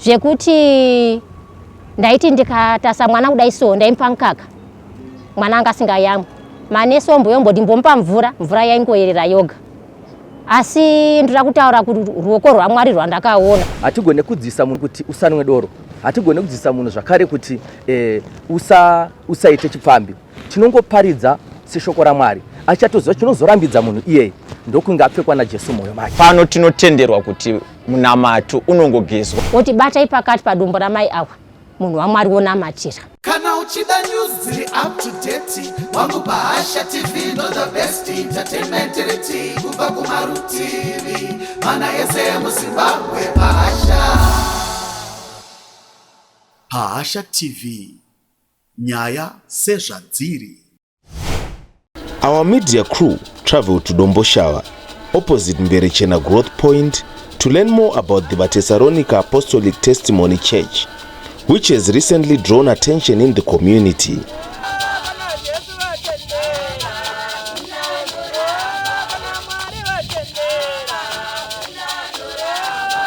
zvekuti ndaiti ndikatasa mwana kudai so ndaimupa mukaka mwana anga asingayamwi manesi omboyombo ndimbomupa mvura yaingoyerera yoga asi ndoda kutaura kuti ruoko rwaMwari rwandakaona hatigone kudzidzisa munhu kuti usanwe doro hatigone kudzidzisa munhu zvakare kuti usaite chipfambi tinongoparidza seshoko raMwari achatoziva chinozorambidza munhu iyeye ndokunge apfekwa naJesu mwoyo make. Pano tinotenderwa kuti munamato unongogezwa oti batai pakati padombo ramai awa munhu waMwari wonamatira. Kana uchida news dziri up to date wangu Bahasha TV no the best entertainment reti kubva kumarutivi mana yese muZimbabwe. Bahasha TV nyaya sezvadziri. Our media crew traveled to Domboshava, opposite Mberechena Growth Point, to learn more about the Thessalonica Apostolic Testimony Church, which has recently drawn attention in the community.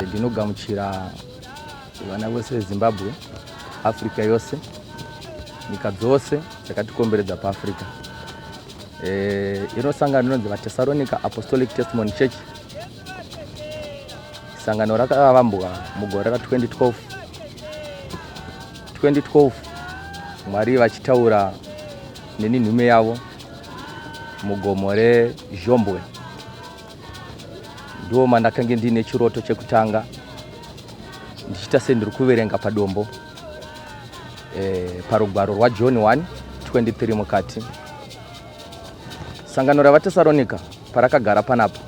Ndinogamuchira vana vose veZimbabwe, Africa yose, nyika dzose dzakatikomberedza paAfrica. Inosangano rinonzi Thessalonica Apostolic Testimony Church. Sangano rakavambwa mugore ra2012. Mwari vachitaura neni nhume yavo mugomo reZhombwe. Ndo mandakange ndine chiroto chekutanga ndichita sendiri kuverenga padombo parugwaro rwaJohn 1:23 mukati. Sangano ravaThessalonica parakagara panapa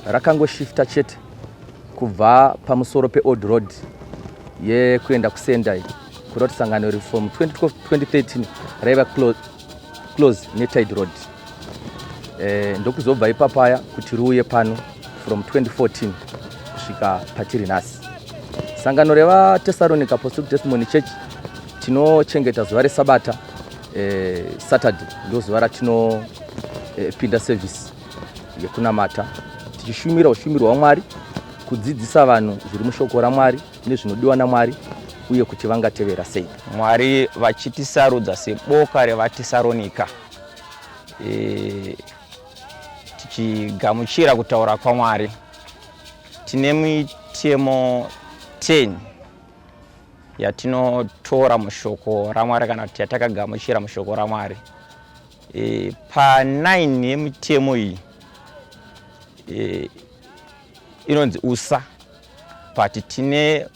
rakangoshifta chete kubva pamusoro peOld Road yekuenda kuSendai kuroti sangano iri from 2012-2013 raiva close neTide Road. Ndokuzobva ipapaya kuti riuye pano from 2014 kusvika patiri nhasi. Sangano revaThessalonica Apostolic Testimony Church tinochengeta zuva reSabata Saturday ndo zuva ratinopinda service yekunamata tichishumira ushumiri hwaMwari kudzidzisa vanhu zviri mushoko raMwari nezvinodiwa naMwari uye kuti vangatevera sei. Mwari vachitisarudza seboka revaThessalonica tichigamuchira kutaura kwaMwari. Tine mitemo 10 yatinotora mushoko raMwari kana kuti yatakagamuchira mushoko raMwari. Pa9 yemitemo iyi inonzi usa, but tine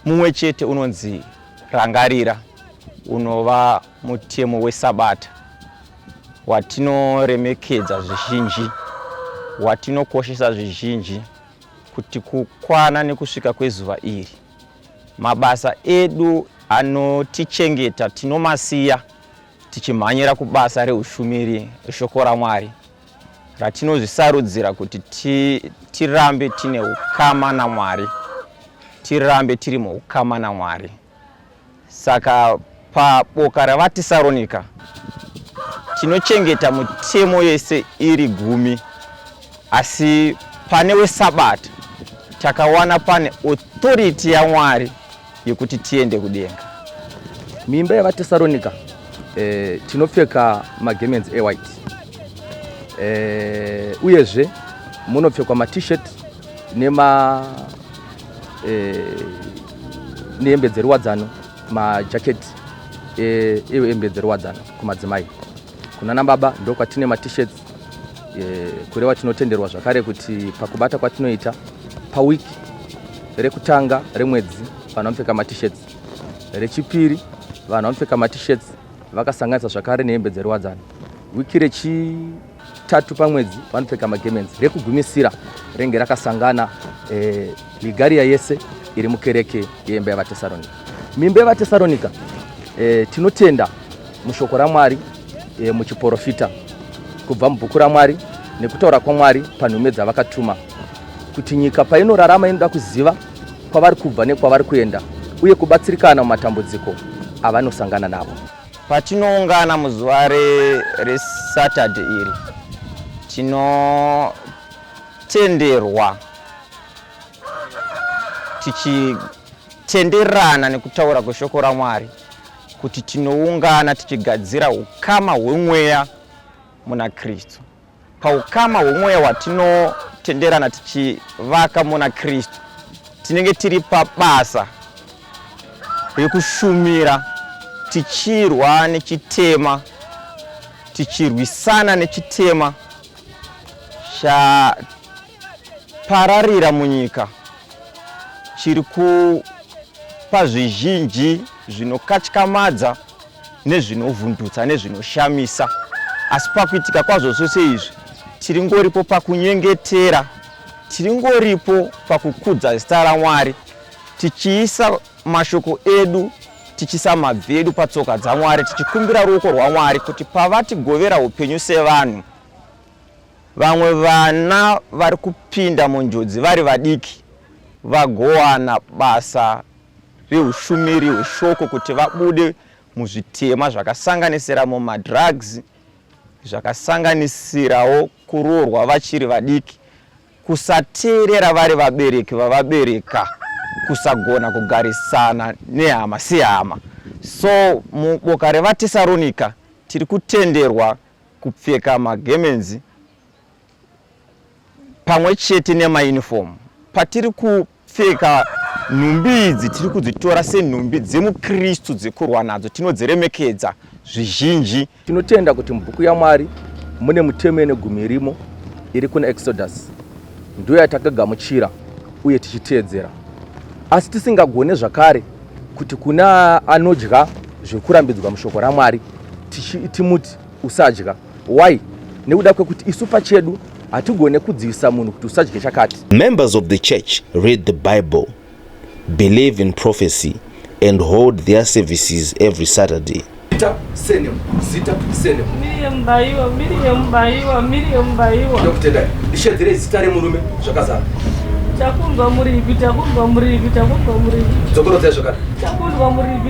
mumwe chete unonzi rangarira unova mutemo weSabata watinoremekedza zvizhinji, watinokoshesa zvizhinji kuti kukwana nekusvika kwezuva iri mabasa edu anotichengeta tinomasiya tichimhanyira kubasa reushumiri shoko raMwari ratinozvisarudzira kuti tirambe tine ukama naMwari, tirambe tiri muukama naMwari. Saka paboka ravaThessalonica tinochengeta mitemo yese iri 10, asi pane weSabata takawana pane authority yaMwari yekuti tiende kudenga. Mimba yavaThessalonica tinopfeka magemenzi white. Uyezve munopfekwa ma-t-shirt nehembe dzerwadzano, majaketi ehembe dzerwadzano kumadzimai. Kuna nababa ndokwatine ma-t-shirts kureva tinotenderwa zvakare kuti pakubata kwatinoita pawiki rekutanga remwedzi vanhu vanopfeka ma-t-shirts, rechipiri vanhu vanopfeka ma-t-shirts vakasanganisa zvakare nehembe dzerwadzano, wiki rechitatu pamwedzi vanopfeka magemenzi, rekugumisira renge rakasangana ligariya yese iri mukereke yemba yavaThessalonica. Mimba yavaThessalonica tinotenda mushoko raMwari muchiprofita kubva mubhuku raMwari nekutaura kwaMwari panhume dzavakatuma kuti nyika painorarama inoda kuziva kwavari kubva nekwavari kuenda uye kubatsirikana mumatambudziko avanosangana navo. Patinoungana muzuva reSaturday iri tichitenderana nekutaura kweshoko raMwari kuti tinoungana tichigadzira ukama hwemweya muna Kristu. Paukama hwemweya watinotenderana tichivaka muna Kristu, tinenge tiri pabasa rekushumira, tichirwa nechitema, tichirwisana nechitema chapararira munyika, chiri kupa zvizhinji zvinokatyamadza nezvinovhundutsa nezvinoshamisa. Asi pakuitika kwazvo zvose izvi, tiringoripo pakunyengetera, tiringoripo pakukudza zita raMwari, tichiisa mashoko edu, tichiisa mabvi edu patsoka dzaMwari, tichikumbira ruoko rwaMwari kuti pavatigovera upenyu sevanhu, vamwe vana vari kupinda munjodzi vari vadiki vagowana basa reushumiri hweshoko kuti vabude muzvitema zvakasanganisira mumadrugs, zvakasanganisirawo kuroorwa vachiri vadiki, kusateerera vari vabereki vavabereka, kusagona kugarisana nehama sehama. So muboka revaTesaronika tiri kutenderwa kupfeka magemenzi pamwe chete nemauniform. Patiri kupfeka nhumbi idzi tiri kudzitora senhumbi dzemuKristu dzekurwa nadzo, tinodziremekedza zvizhinji. Tinotenda kuti mubhuku yaMwari mune mitemo negumi irimo iri kuna Exodus, ndiyo yatakagamuchira uye tichiteedzera. Asi tisingagone zvakare kuti kuna anodya zviri kurambidzwa mushoko raMwari timuti usadya. Why? Nekuda kwekuti isu pachedu hatigone kudzivisa munhu kuti usadye chakati. Members of the church read the Bible, believe in prophecy, and hold their services every Saturday. Zita senem. Miriam Baiwa. Ndokutenda ishedzere zita remurume zvakazara. Chakundwa muripi. Dzokorodzai zvakare. Chakundwa muripi.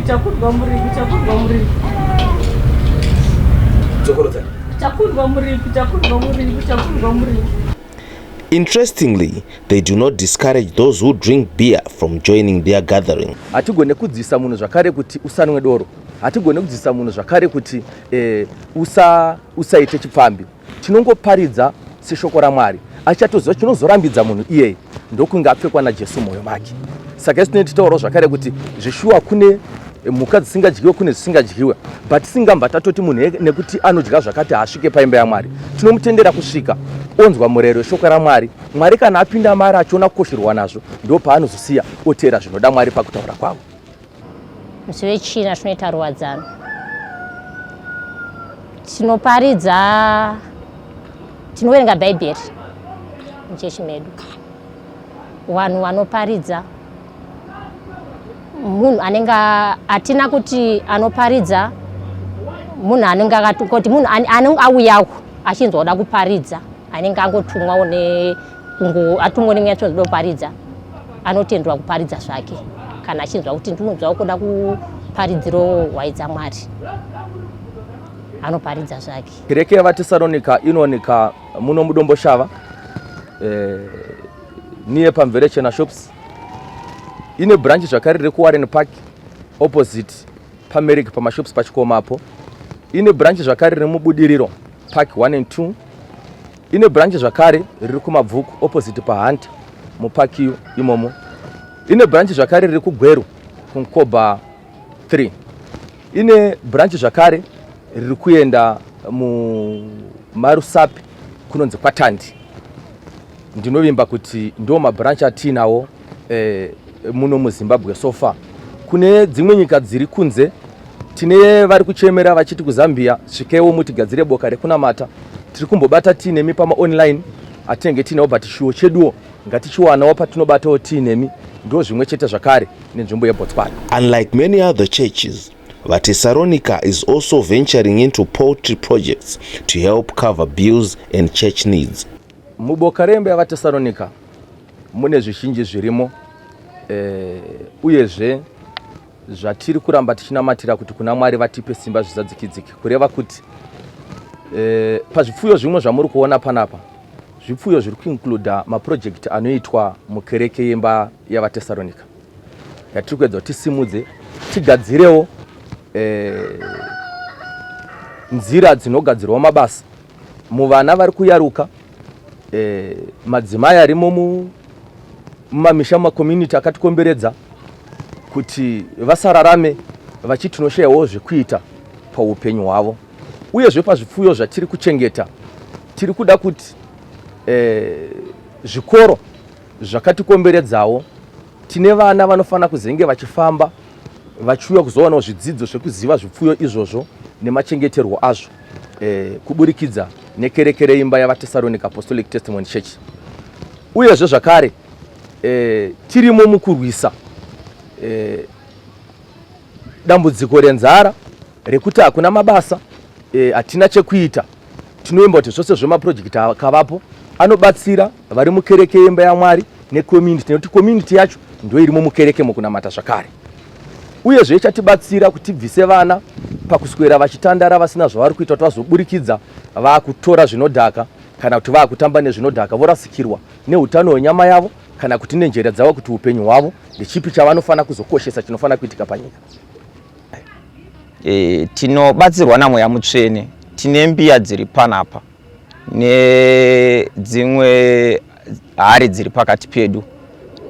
Dzokorodzai. Chakundwa muripi. Interestingly, they do not discourage those who drink beer from joining their gathering. Hatigone kudzisa munhu zvakare kuti usanwe doro. Hatigone kudzisa munhu zvakare kuti usaite chipfambi. Tinongoparidza seshoko raMwari. Achatoziva chinozorambidza munhu iyeye ndokunge apfekwa naJesu mwoyo make. Saka isi tinotaurawo zvakare kuti zveshuwa kune mhuka dzisingadyiwe kune dzisingadyiwe, but singamba tatoti munhu nekuti anodya zvakati asvike paimba yaMwari. Tinomutendera kusvika onzwa murero weshoko raMwari. Mwari kana apinda mari achiona kukosherwa nazvo, ndo paanozosiya oteera zvinoda Mwari pakutaura kwavo. Musi wechina tinoita ruwadzano, tinoparidza, tinoverenga Bhaibheri muchechi medu. Vanhu vanoparidza, munhu anenge atina kuti anoparidza munhu anenge akati munhu anenge auyawo achinzwa kuda kuparidza, anenge angotumwawo atumwa nemweya anoda kuparidza, anotendwa kuparidza zvake kana achinzwa kuti ndinonzwa kuda kuparidziro waidza Mwari, anoparidza zvake. Kereke yevaTesaronika inooneka muno muDomboshava, niye pamvere chena shops. Ine branch zvakare riri kuWarren Park opposite paMeric pamashops pachikomapo. Ine branch zvakare riri muBudiriro Park 1 and 2. Ine branch zvakare riri kuMabvuku opposite paHunter mupark iyo imomo. Ine branch zvakare riri kuGweru kuMkoba 3. Ine branch zvakare riri kuenda muMarusapi kunonzi Kwatandi. Ndinovimba kuti ndo mabranch atinawo muno muZimbabwe so far. Kune dzimwe nyika dziri kunze tine vari kuchemera vachiti kuZambia svikewo mutigadzire boka rekunamata. Tiri kumbobata tinemi pama online atenge tinawo, but shuwo cheduwo ngatichiwanawo patinobatawo tinemi, ndo zvimwe chete zvakare nenzvimbo yeBotswana. Unlike many other churches, vaTesaronika is also venturing into poultry projects to help cover bills and church needs. Muboka rembe yevaTesaronika mune zvizhinji zvirimo, uyezve zvatiri kuramba tichinamatira kuti kuna Mwari vatipe simba zvisadzikidzike, kureva kuti pazvipfuyo zvimwe zvamuri kuona panapa zvipfuyo zviri kuincluda maproject anoitwa mukereke yemba yavatesaronika yatiri kuedza kuti tisimudze tigadzirewo nzira dzinogadzirwa mabasa muvana vari kuyaruka, madzimai arimo mumamisha mumakommunity akatikomberedza kuti vasararame vachitinoshayawo zvekuita paupenyu hwavo. Uyezve pazvipfuyo zvatiri kuchengeta tiri kuda kuti zvikoro zvakatikomberedzawo tine vana vanofana kuzenge vachifamba vachiuya kuzowanawo zvidzidzo zvekuziva zvipfuyo izvozvo nemachengeterwo azvo kuburikidza nekerekere imba yavatesaronika Apostolic Testimony Church. Uyezve zvakare tirimo mukurwisa dambudziko renzara rekuti hakuna mabasa, hatina chekuita. Tinoimba kuti zvose zvemaprojekti akavapo anobatsira vari mukereke yemba yaMwari necommunity, nekuti community yacho ndio irimo mukereke mukunamata zvakare. Uyezve chatibatsira kuti tibvise vana pakuswera vachitandara vasina zvavari kuita kuti vazoburikidza vakutora zvinodhaka kana kuti vakutamba nezvinodhaka vorasikirwa neutano hwenyama yavo kana kuti nenjere dzavo kuti upenyu hwavo ndechipi chavanofana kuzokoshesa chinofana kuitika panyika. Tinobatsirwa naMweya Mutsvene, tine mbiya dziri panapa nedzimwe hari dziri pakati pedu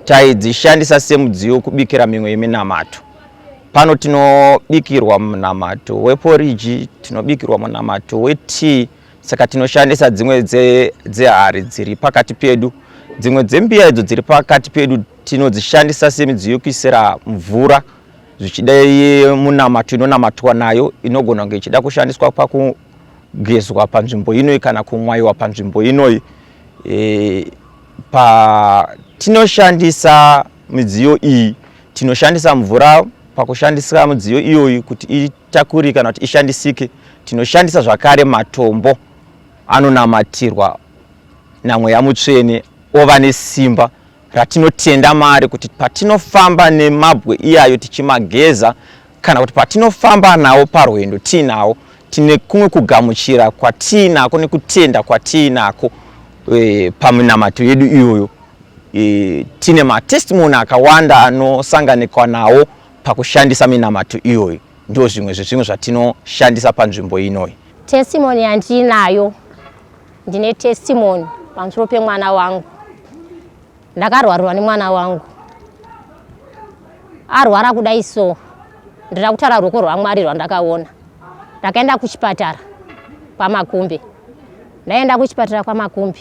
taidzishandisa semudziyo kubikira mimwe yeminamato. Pano tinobikirwa munamato weporiji, tinobikirwa munamato wetii, saka tinoshandisa dzimwe dzehari dziri pakati pedu. Dzimwe dzembiya idzo dziri pakati pedu tinodzishandisa semidziyo kuisira mvura zvichida munamato inonamatwa nayo, inogona kunge ichida kushandiswa pakugezwa panzvimbo inoi kana kumwaiwa panzvimbo inoi. Tinoshandisa midziyo iyi, tinoshandisa mvura pakushandisa midziyo iyoyi kuti itakuri kana kuti ishandisike. Tinoshandisa zvakare matombo anonamatirwa naMweya Mutsvene ova nesimba ratinotenda mari kuti patinofamba nemabwe iyayo tichimageza kana kuti patinofamba nawo parwendo tinawo, tine kumwe kugamuchira kwatinako nekutenda kwatinako paminamato yedu iyoyo. Tine matestimony akawanda anosanganikwa nawo pakushandisa minamato iyoyi. Ndio zvimwe zvatinoshandisa panzvimbo inoi. Testimony yandinayo, ndine testimony pamusoro pemwana wangu. Ndakarwarwa nemwana wangu. Arwara kudai so, ndira kutaura ruoko rwaMwari rwandakaona. Ndakaenda kuchipatara kwaMakumbi. Ndaenda kuchipatara kwaMakumbi.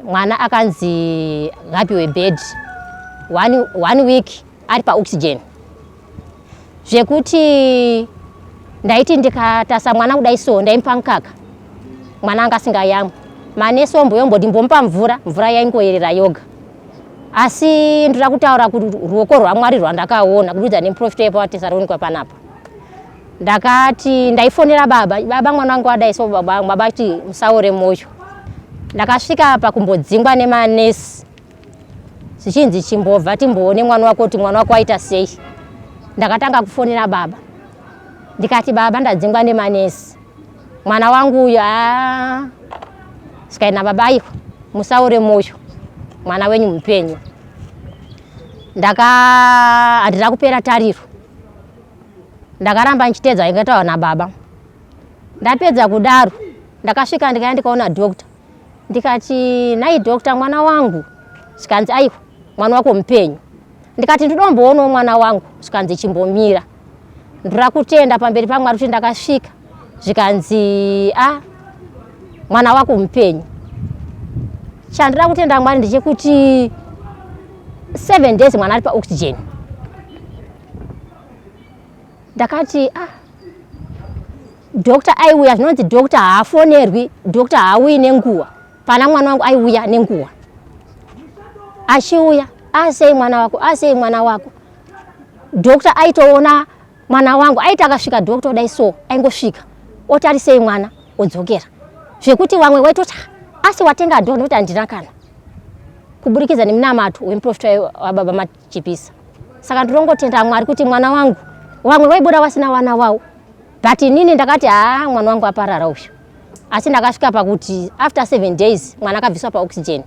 Mwana akanzi ngapiwe bed 1 week ari paoxygen. Zvekuti ndaiti ndikatasa mwana kudai so ndaimupa mukaka. Mwana anga asingayamwi. Manesi ndimbompa mvura yaingoyerera yoga. Asi ndira kutaura kuti ruoko rwaMwari rwandakaona kubudikidza nemuprofita wepaTesaronika panapa. Ndakati ndaifonera baba mwana wangu adai so baba ati musaore moyo. Ndakasvika pakumbodzingwa nemanesi. Zvichinzi chimbobva timboone mwana wako kuti mwana wako aita sei. Ndakatanga kufonera baba. Ndikati baba ndadzingwa nemanesi. Mwana wangu uyu sikaina baba iko musaore moyo. Mwana wenyu mupenyu. Handina kupera tariro. Ndakaramba nchitedza ingatawa na baba. Ndapedza kudaro ndakasvika ndikaenda ndikaona doctor. Ndikati nai doctor mwana wangu. Sikanzi aiwa mwana wako mupenyu. Ndikati ndidomboonawo mwana wangu. Sikanzi chimbomira. Ndira kutenda pamberi paMwari kuti ndakasvika. Zvikanzi mwana wako mupenyu. Chandira kutenda Mwari ndechekuti 7 days mwana ari paoxygen. Ndakati doctor aiuya, zvinonzi doctor haafonerwi, doctor haauyi nenguva. Pana mwana wangu aiuya nenguva. Achiuya, asei mwana wako, asei mwana wako. Doctor aitoona mwana wangu, aita akasvika doctor dai so, aingosvika. Otarisei mwana, odzokera. Zvekuti vamwe waitoti asi watenga dhonho kuti handina kana. Kuburikidza neminamato wemuprofita wababa Machipisa. Saka ndinongotenda Mwari kuti mwana wangu, vamwe vaibuda vasina vana wavo. But inini ndakati mwana wangu aparara uyu. asi ndakasvika pakuti after 7 days mwana akabviswa paoxygen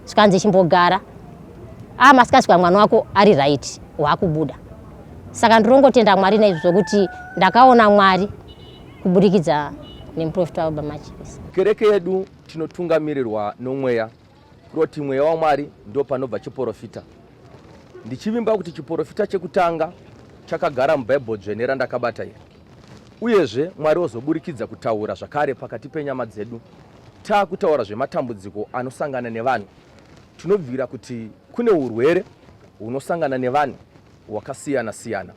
zvikanzi chimbogara masikazwa mwana wako ari right wakubuda. Saka ndorongotenda Mwari naizvo kuti ndakaona Mwari kubudikidza nemuprofita wabamachivisa. Kereke yedu tinotungamirirwa nomweya kuti mweya wa Mwari ndo panobva chiporofita. Ndichivimba kuti chiporofita chekutanga chakagara mubhaibheri dzvene randakabata iri. Uyezve Mwari ozoburikidza kutaura zvakare pakati penyama dzedu. Taakutaura zvematambudziko anosangana nevanhu. Tinobvira kuti kune urwere hunosangana nevanhu wakasiyana siyana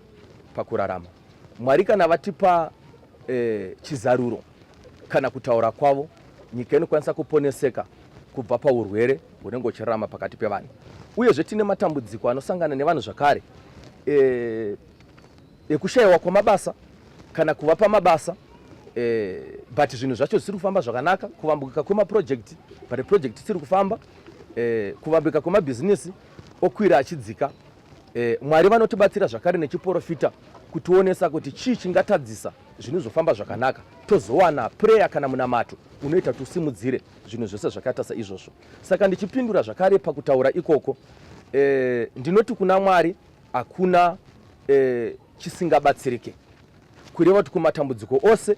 pakurarama. Mwari kana vatipa chizaruro kana kutaura kwavo, nyika inokwanisa kuponeseka kubva paurwere hunenge huchirarama pakati pevanhu. Uyezve tine matambudziko anosangana nevanhu zvakare ekushayiwa kwamabasa kana kuvapa mabasa, but zvinhu zvacho zvisiri kufamba zvakanaka, kuvambuka kwemaprojekti, but project isiri kufamba, kuvambika kwemabhizinesi okwira achidzika. Mwari vanotibatsira zvakare nechiporofita kutionesa kuti chii chingatadzisa zvinhu zvofamba zvakanaka, tozowana prayer kana munamato unoita tusimudzire zvinhu zvose zvakaita saizvozvo. Saka ndichipindura zvakare pakutaura ikoko, ndinoti kuna Mwari hakuna chisingabatsirike. Kureva kuti kumatambudziko ose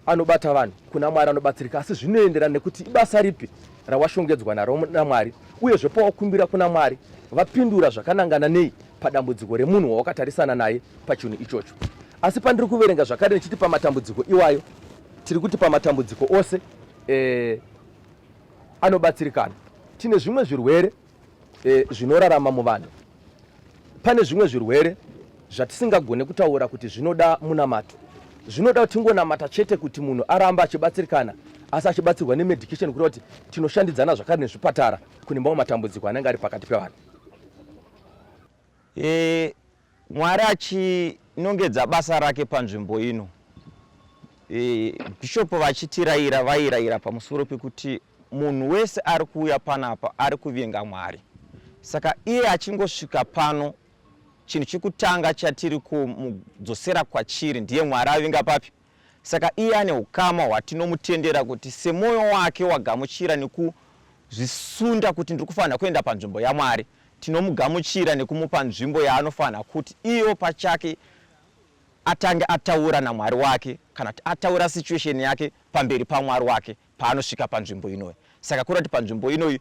anobata vanhu, kuna Mwari anobatsirika, asi zvinoenderana nekuti ibasa ripi rawashongedzwa naro naMwari, uyezve pawakumbira kuna Mwari vapindura zvakanangana nei padambudziko remunhu wawakatarisana naye pachinhu ichocho. Asi pandiri kuverenga zvakare ndichiti pamatambudziko iwayo, tiri kuti pamatambudziko ose anobatsirikana. Tine zvimwe zvirwere zvinorarama muvanhu. Pane zvimwe zvirwere zvatisingagone kutaura kuti zvinoda munamato. Zvinoda kuti tingonamata chete kuti munhu aramba achibatsirikana, asi achibatsirwa nemedication kuti tinoshandidzana zvakare nezvipatara kune mamwe matambudziko anenge ari pakati pevanhu. Mwari achinongedza basa rake panzvimbo ino, bishopu vairayira pamusoro pekuti munhu wese ari kuuya panapa ari kuvenga Mwari. Saka iye achingosvika pano, chinhu chekutanga chatiri kumudzosera kwachiri ndiye Mwari avenga papi. Saka iye ane ukama hwatinomutendera kuti semwoyo wake wagamuchira nekuzvisunda kuti ndiri kufanira kuenda panzvimbo yaMwari, tinomugamuchira nekumupa nzvimbo yaanofanira kuti iyo pachake atange ataura naMwari wake kana kuti ataura situation yake pamberi paMwari wake paanosvika panzvimbo inoyi. Saka kurati panzvimbo inoyi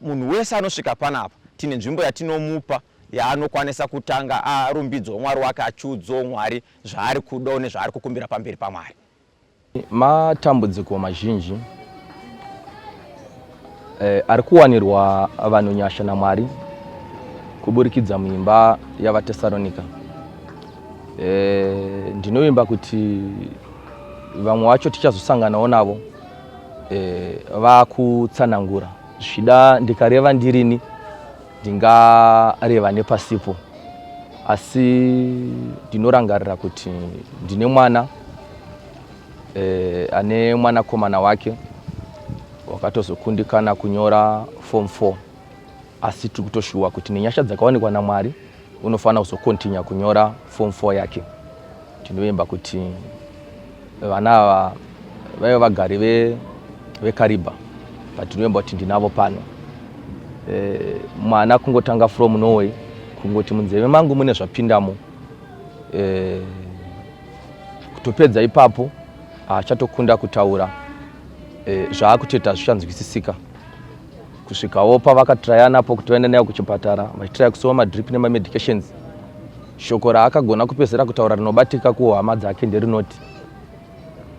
munhu wese anosvika panapa tine nzvimbo yatinomupa yaanokwanisa kutanga arumbidzwa Mwari wake, achiudzwa Mwari zvaari kuda nezvaari kukumbira pamberi paMwari. Matambudziko mazhinji ari kuwanirwa vanhu nyasha naMwari kuburikidza muimba yavaTesaronika. Ndinovimba kuti vamwe vacho tichazosanganawo navo vakutsanangura. Zvida ndikareva ndirini ndingareva nepasipo, asi ndinorangarira kuti ndine mwana ane mwanakomana wake wakatozokundikana kunyora form 4, asi tiri kutoshuwa kuti nenyasha dzakawanikwa naMwari unofanira kuzokontinya kunyora form 4 yake. Ndinovimba kuti vana ava vaive vagari vekariba, but ndinovimba kuti ndinavo pano. Mwana kungotanga from Norway, kungoti munzeve mangu mune zvapindamo, kutopedza ipapo achatokunda kutaura zvaakuteta zvichanzwisisika. Kusvikawo pavakatraya napo kuti vaende nayo kuchipatara vachitraya kusoma madrip nemamedications, shoko raakagona kupedzera kutaura rinobatika kuhama dzake nderinoti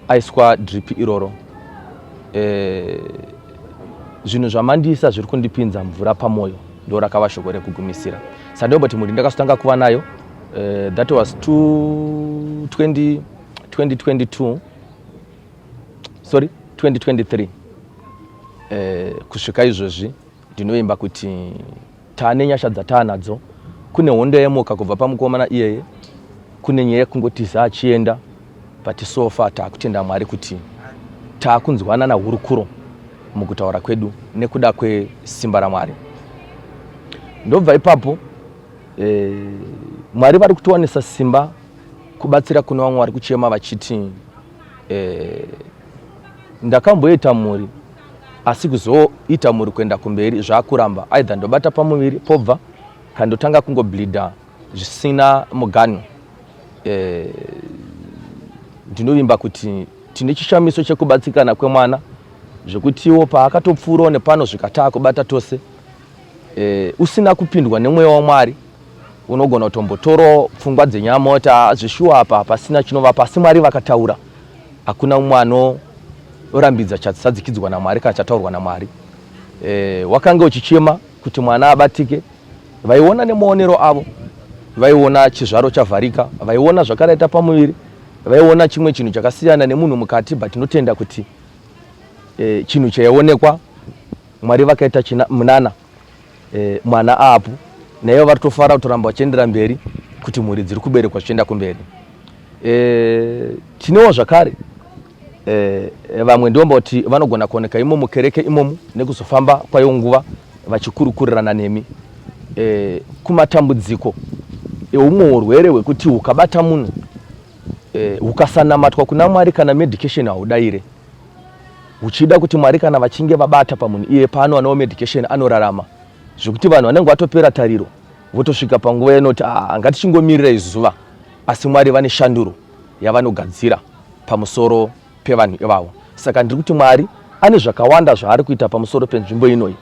aiswa drip iroro. Zvinhu zvamandisa zviri kundipinza mvura pamwoyo ndo rakava shoko rekugumisira. Saka kuti muri ndakazotanga kuva nayo, that was 2023. Kusvika izvozvi ndinovimba kuti taane nyasha dzataanadzo. Kune hondo yemoka kubva pamukomana iyeye, kune nyaya yekungotiza achienda, but so far taakutenda Mwari kuti taakunzwana nahurukuro mukutaura kwedu nekuda kwesimba raMwari. Ndobva ipapo Mwari vari kutowanisa simba kubatsira kuna vamwe vari kuchema vachiti ndakamboita mhuri asi kuzoita mhuri kuenda kumberi zvakuramba aidha ndobata pamuviri pobva kandotanga kungobleeda zvisina muganho. Ndinovimba kuti tine chishamiso chekubatsikana kwemwana zvekutiwo paakatopfuurawo nepano zvikatava kubata tose usina kupindwa nemweya waMwari unogona kutombotorawo pfungwa dzenyama kuti zvishuwa apa pasina chinova, pasi Mwari vakataura hakuna mumwe orambidza chasadzikidzwa naMwari kana chataurwa naMwari. Wakanga uchichema kuti mwana abatike, vaiona nemaonero avo, vaiona chizvaro chavharika, vaiona zvakaraita pamuviri, vaiona chimwe chinhu chakasiyana nemunhu mukati, but tinotenda kuti chinhu chaionekwa Mwari vakaita munana mwana apo, naivo vatofara kutoramba vachiendera mberi kuti mhuri dziri kuberekwa zvichienda kumberi. Tinewo zvakare vamwe ndomba kuti vanogona kuoneka imo mukereke imomu nekuzofamba kwayo nguva vachikurukurirana nemi kumatambudziko eumwe urwere hwekuti ukabata munhu ukasanamatwa kuna Mwari kana medication haudayire, uchida kuti Mwari kana vachinge vabata pamunhu iye pano anawo medication anorarama, zvekuti vanhu vanenge vatopera tariro votosvika panguva inoti ngatichingomirira izuva, asi Mwari vane shanduro yavanogadzira pamusoro pevanhu ivavo. Saka ndiri kuti Mwari ane zvakawanda zvaari kuita pamusoro penzvimbo inoyi,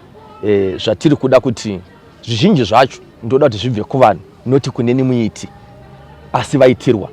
zvatiri kuda kuti zvizhinji zvacho ndoda kuti zvibve kuvanhu noti kuneni muiti, asi vaitirwa